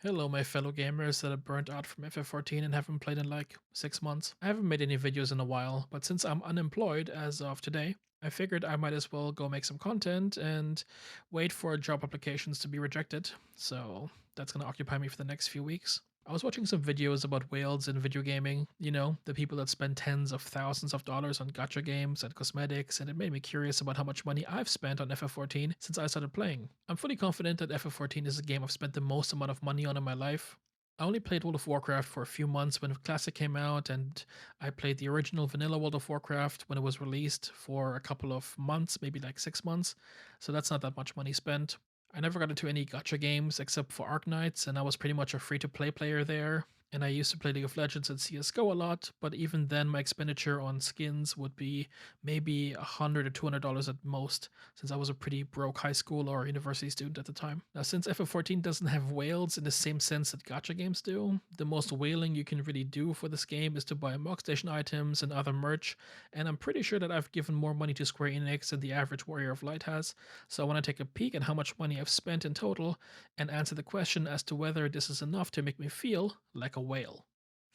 Hello, my fellow gamers that are burnt out from FF14 and haven't played in like 6 months. I haven't made any videos in a while, but since I'm unemployed as of today, I figured I might as well go make some content and wait for job applications to be rejected. So that's going to occupy me for the next few weeks. I was watching some videos about whales in video gaming, the people that spend tens of thousands of dollars on gacha games and cosmetics, and it made me curious about how much money I've spent on FF14 since I started playing. I'm fully confident that FF14 is a game I've spent the most amount of money on in my life. I only played World of Warcraft for a few months when Classic came out, and I played the original vanilla World of Warcraft when it was released for a couple of months, maybe like 6 months, so that's not that much money spent. I never got into any gacha games except for Arknights, and I was pretty much a free-to-play player there. And I used to play League of Legends and CS:GO a lot, but even then, my expenditure on skins would be maybe $100 or $200 at most, since I was a pretty broke high school or university student at the time. Now, since FF14 doesn't have whales in the same sense that gacha games do, the most whaling you can really do for this game is to buy Mogstation items and other merch, and I'm pretty sure that I've given more money to Square Enix than the average Warrior of Light has, so I want to take a peek at how much money I've spent in total and answer the question as to whether this is enough to make me feel like a whale.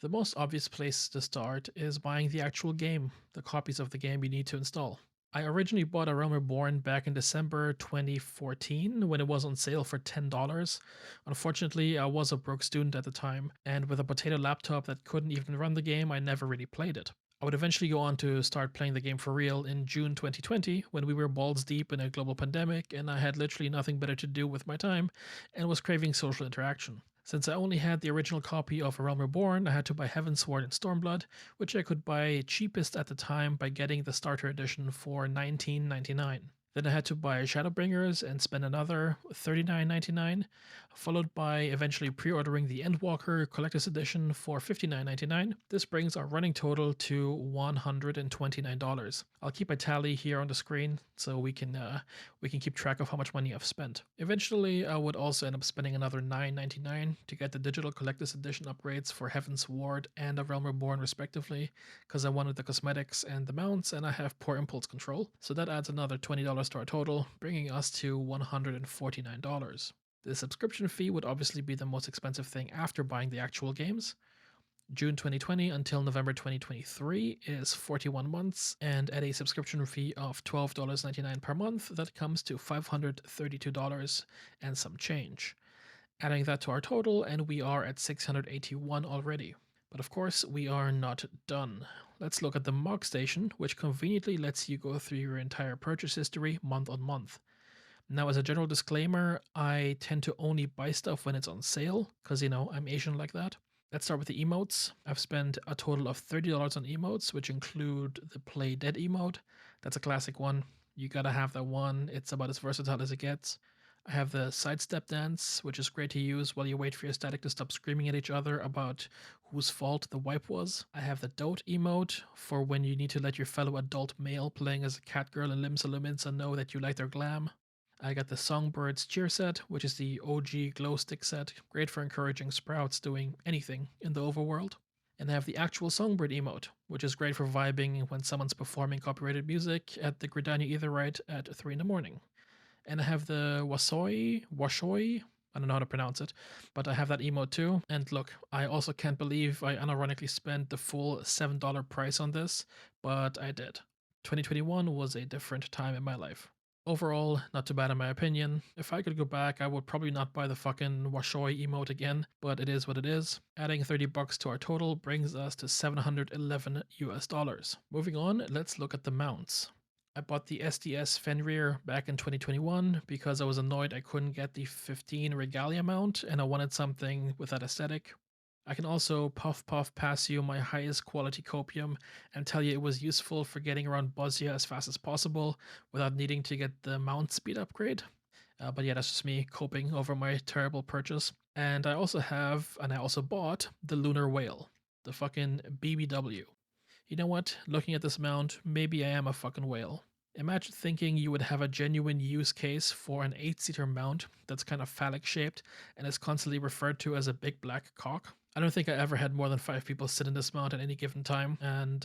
The most obvious place to start is buying the actual game, the copies of the game you need to install. I originally bought A Realm Reborn back in December 2014 when it was on sale for $10. Unfortunately, I was a broke student at the time, and with a potato laptop that couldn't even run the game, I never really played it. I would eventually go on to start playing the game for real in June 2020 when we were balls deep in a global pandemic and I had literally nothing better to do with my time and was craving social interaction. Since I only had the original copy of A Realm Reborn, I had to buy Heavensward and Stormblood, which I could buy cheapest at the time by getting the starter edition for $19.99. Then I had to buy Shadowbringers and spend another $39.99, followed by eventually pre-ordering the Endwalker Collector's Edition for $59.99. This brings our running total to $129. I'll keep a tally here on the screen so we can keep track of how much money I've spent. Eventually, I would also end up spending another $9.99 to get the digital Collector's Edition upgrades for Heaven's Ward and A Realm Reborn respectively, because I wanted the cosmetics and the mounts, and I have poor impulse control, so that adds another $20 to our total, bringing us to $149. The subscription fee would obviously be the most expensive thing after buying the actual games. June 2020 until November 2023 is 41 months, and at a subscription fee of $12.99 per month, that comes to $532 and some change. Adding that to our total, and we are at 681 already. But of course, we are not done. Let's look at the Mogstation, which conveniently lets you go through your entire purchase history month on month. Now, as a general disclaimer, I tend to only buy stuff when it's on sale, because, I'm Asian like that. Let's start with the emotes. I've spent a total of $30 on emotes, which include the Play Dead emote. That's a classic one. You gotta have that one. It's about as versatile as it gets. I have the sidestep dance, which is great to use while you wait for your static to stop screaming at each other about whose fault the wipe was. I have the dote emote for when you need to let your fellow adult male playing as a cat girl in Limsa Lominsa know that you like their glam. I got the Songbirds cheer set, which is the OG glow stick set, great for encouraging sprouts doing anything in the overworld. And I have the actual Songbird emote, which is great for vibing when someone's performing copyrighted music at the Gridania Aetherite at 3 in the morning. And I have the Washoi, I don't know how to pronounce it, but I have that emote too. And look, I also can't believe I unironically spent the full $7 price on this, but I did. 2021 was a different time in my life. Overall, not too bad in my opinion. If I could go back, I would probably not buy the fucking Washoi emote again, but it is what it is. Adding $30 to our total brings us to $711. Moving on, let's look at the mounts. I bought the SDS Fenrir back in 2021 because I was annoyed I couldn't get the 15 Regalia mount and I wanted something with that aesthetic. I can also puff pass you my highest quality copium and tell you it was useful for getting around Bosnia as fast as possible without needing to get the mount speed upgrade. But yeah, that's just me coping over my terrible purchase. And I also bought the Lunar Whale, the fucking BBW. You know what? Looking at this mount, maybe I am a fucking whale. Imagine thinking you would have a genuine use case for an 8-seater mount that's kind of phallic shaped and is constantly referred to as a big black cock. I don't think I ever had more than 5 people sit in this mount at any given time, and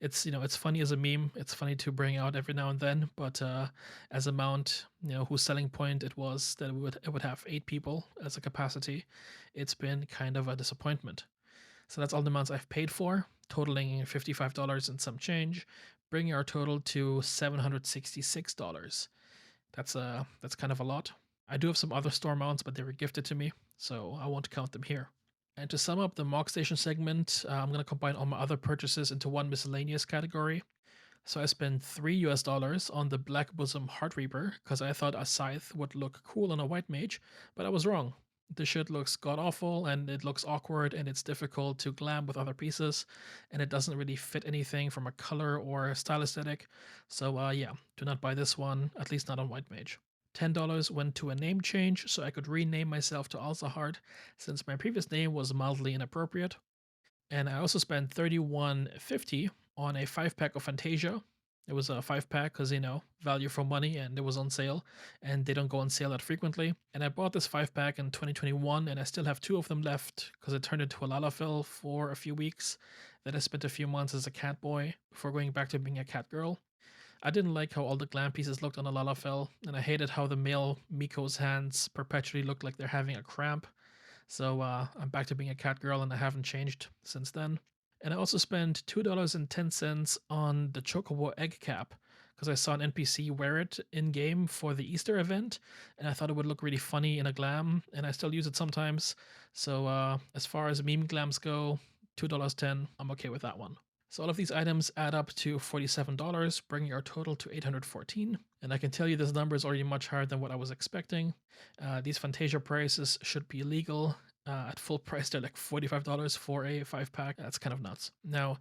it's it's funny as a meme. It's funny to bring out every now and then, but as a mount, whose selling point it was that it would have 8 people as a capacity, it's been kind of a disappointment. So that's all the amounts I've paid for, totaling $55 and some change, bringing our total to $766. That's kind of a lot. I do have some other store mounts, but they were gifted to me, so I won't count them here. And to sum up the Mogstation segment, I'm going to combine all my other purchases into one miscellaneous category. So I spent $3 on the Black Bosom Heart Reaper because I thought a scythe would look cool on a white mage, but I was wrong. The shit looks god awful and it looks awkward and it's difficult to glam with other pieces and it doesn't really fit anything from a color or style aesthetic. So yeah, do not buy this one, at least not on white mage. $10 went to a name change so I could rename myself to Alzahard since my previous name was mildly inappropriate. And I also spent $31.50 on a 5-pack of Fantasia. It was a 5-pack because, value for money and it was on sale and they don't go on sale that frequently. And I bought this 5-pack in 2021 and I still have 2 of them left because it turned into a Lalafell for a few weeks. Then I spent a few months as a cat boy before going back to being a cat girl. I didn't like how all the glam pieces looked on a Lalafell, and I hated how the male Miko's hands perpetually looked like they're having a cramp. So I'm back to being a cat girl and I haven't changed since then. And I also spent $2.10 on the Chocobo egg cap because I saw an NPC wear it in game for the Easter event and I thought it would look really funny in a glam and I still use it sometimes. So as far as meme glams go, $2.10, I'm okay with that one. So all of these items add up to $47, bringing our total to $814. And I can tell you this number is already much higher than what I was expecting. These Fantasia prices should be illegal. At full price, they're like $45 for a 5-pack. That's kind of nuts. Now,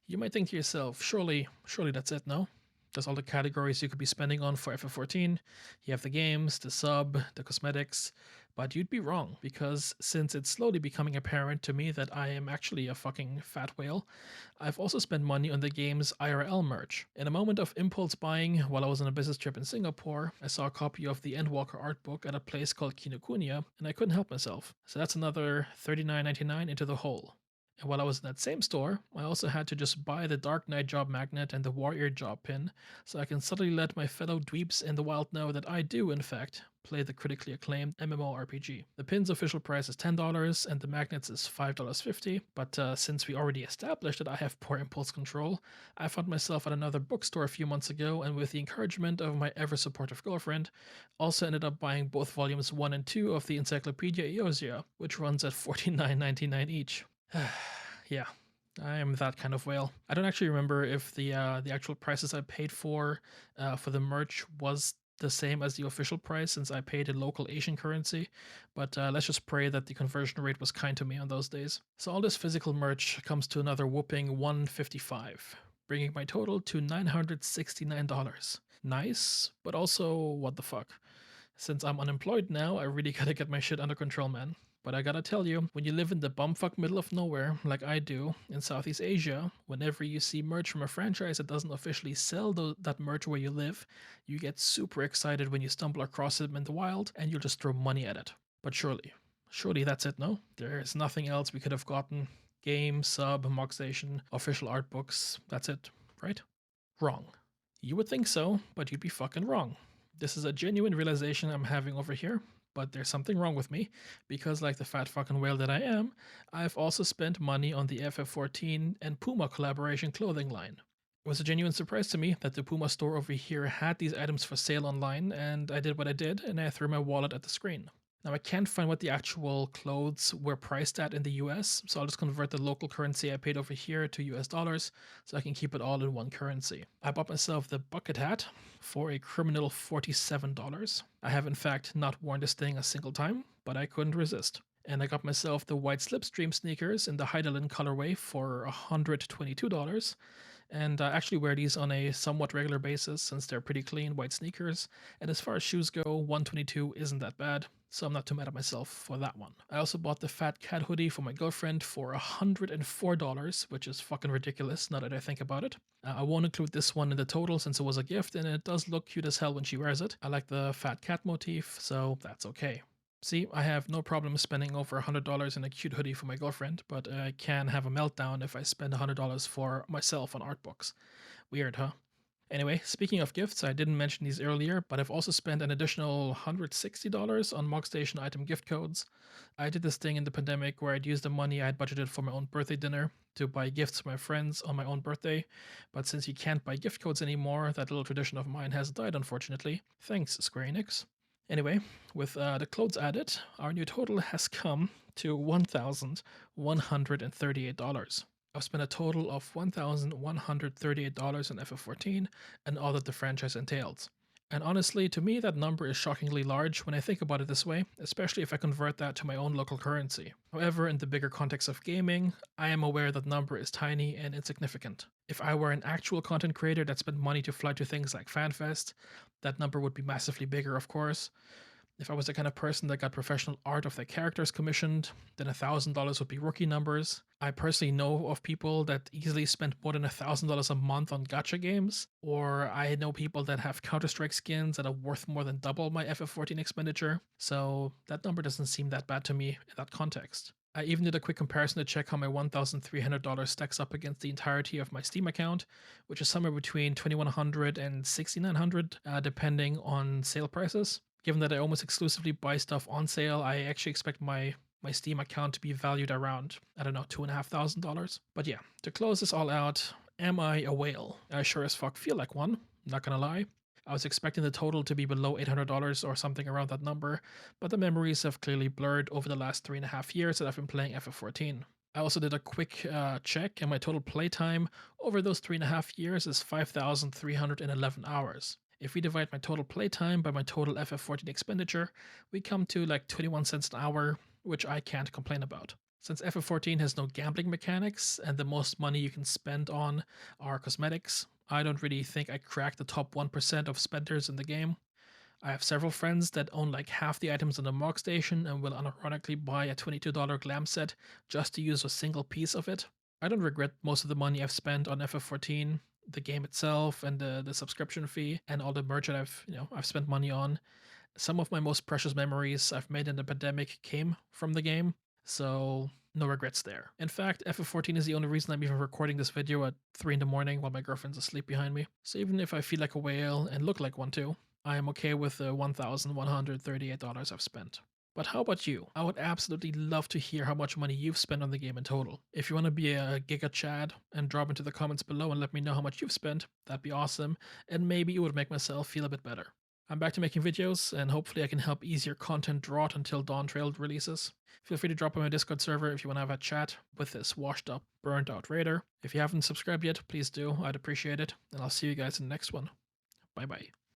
you might think to yourself, surely that's it, no? That's all the categories you could be spending on for FF14. You have the games, the sub, the cosmetics, but you'd be wrong because since it's slowly becoming apparent to me that I am actually a fucking fat whale, I've also spent money on the game's IRL merch. In a moment of impulse buying while I was on a business trip in Singapore, I saw a copy of the Endwalker art book at a place called Kinokuniya and I couldn't help myself. So that's another $39.99 into the hole. And while I was in that same store, I also had to just buy the Dark Knight job magnet and the Warrior job pin, so I can subtly let my fellow dweeps in the wild know that I do, in fact, play the critically acclaimed MMORPG. The pin's official price is $10 and the magnets is $5.50, but since we already established that I have poor impulse control, I found myself at another bookstore a few months ago and with the encouragement of my ever-supportive girlfriend, also ended up buying both volumes 1 and 2 of the Encyclopedia Eosia, which runs at $49.99 each. Yeah, I am that kind of whale. I don't actually remember if the actual prices I paid for the merch was the same as the official price since I paid in local Asian currency, but let's just pray that the conversion rate was kind to me on those days. So all this physical merch comes to another whooping $155, bringing my total to $969. Nice, but also what the fuck. Since I'm unemployed now, I really gotta get my shit under control, man. But I gotta tell you, when you live in the bumfuck middle of nowhere, like I do, in Southeast Asia, whenever you see merch from a franchise that doesn't officially sell that merch where you live, you get super excited when you stumble across it in the wild, and you'll just throw money at it. But surely that's it, no? There's nothing else we could have gotten. Game, sub, Mogstation, official art books, that's it, right? Wrong. You would think so, but you'd be fucking wrong. This is a genuine realization I'm having over here, but there's something wrong with me, because like the fat fucking whale that I am, I've also spent money on the FF14 and Puma collaboration clothing line. It was a genuine surprise to me that the Puma store over here had these items for sale online, and I did what I did, and I threw my wallet at the screen. Now I can't find what the actual clothes were priced at in the US, so I'll just convert the local currency I paid over here to US dollars so I can keep it all in one currency. I bought myself the bucket hat for a criminal $47. I have in fact not worn this thing a single time, but I couldn't resist. And I got myself the white slipstream sneakers in the Heidelin colorway for $122. And I actually wear these on a somewhat regular basis since they're pretty clean white sneakers. And as far as shoes go, 122 isn't that bad, so I'm not too mad at myself for that one. I also bought the Fat Cat hoodie for my girlfriend for $104, which is fucking ridiculous now that I think about it. I won't include this one in the total since it was a gift and it does look cute as hell when she wears it. I like the fat cat motif, so that's okay. See, I have no problem spending over $100 in a cute hoodie for my girlfriend, but I can have a meltdown if I spend $100 for myself on art books. Weird, huh? Anyway, speaking of gifts, I didn't mention these earlier, but I've also spent an additional $160 on Mogstation item gift codes. I did this thing in the pandemic where I'd use the money I had budgeted for my own birthday dinner to buy gifts for my friends on my own birthday. But since you can't buy gift codes anymore, that little tradition of mine has died, unfortunately. Thanks, Square Enix. Anyway, with the clothes added, our new total has come to $1,138. I've spent a total of $1,138 on FF14 and all that the franchise entails. And honestly, to me, that number is shockingly large when I think about it this way, especially if I convert that to my own local currency. However, in the bigger context of gaming, I am aware that number is tiny and insignificant. If I were an actual content creator that spent money to fly to things like FanFest, that number would be massively bigger, of course. If I was the kind of person that got professional art of their characters commissioned, then $1,000 would be rookie numbers. I personally know of people that easily spend more than $1,000 a month on gacha games, or I know people that have Counter-Strike skins that are worth more than double my FF14 expenditure, so that number doesn't seem that bad to me in that context. I even did a quick comparison to check how my $1,300 stacks up against the entirety of my Steam account, which is somewhere between $2,100 and $6,900, depending on sale prices. Given that I almost exclusively buy stuff on sale, I actually expect my Steam account to be valued around, I don't know, $2,500. But yeah, to close this all out, am I a whale? I sure as fuck feel like one, not gonna lie. I was expecting the total to be below $800 or something around that number, but the memories have clearly blurred over the last 3.5 years that I've been playing FF14. I also did a quick check, and my total playtime over those 3.5 years is 5,311 hours. If we divide my total playtime by my total FF14 expenditure, we come to like 21 cents an hour, which I can't complain about. Since FF14 has no gambling mechanics and the most money you can spend on are cosmetics, I don't really think I cracked the top 1% of spenders in the game. I have several friends that own like half the items on the Mogstation and will unironically buy a $22 glam set just to use a single piece of it. I don't regret most of the money I've spent on FF14, the game itself and the subscription fee and all the merch that I've spent money on. Some of my most precious memories I've made in the pandemic came from the game, so no regrets there. In fact, FF14 is the only reason I'm even recording this video at 3 in the morning while my girlfriend's asleep behind me. So even if I feel like a whale and look like one too, I am okay with the $1,138 I've spent. But how about you? I would absolutely love to hear how much money you've spent on the game in total. If you want to be a Giga Chad and drop into the comments below and let me know how much you've spent, that'd be awesome, and maybe it would make myself feel a bit better. I'm back to making videos, and hopefully I can help ease your content drought until Dawn Trail releases. Feel free to drop by my Discord server if you want to have a chat with this washed up, burnt out raider. If you haven't subscribed yet, please do, I'd appreciate it, and I'll see you guys in the next one. Bye bye.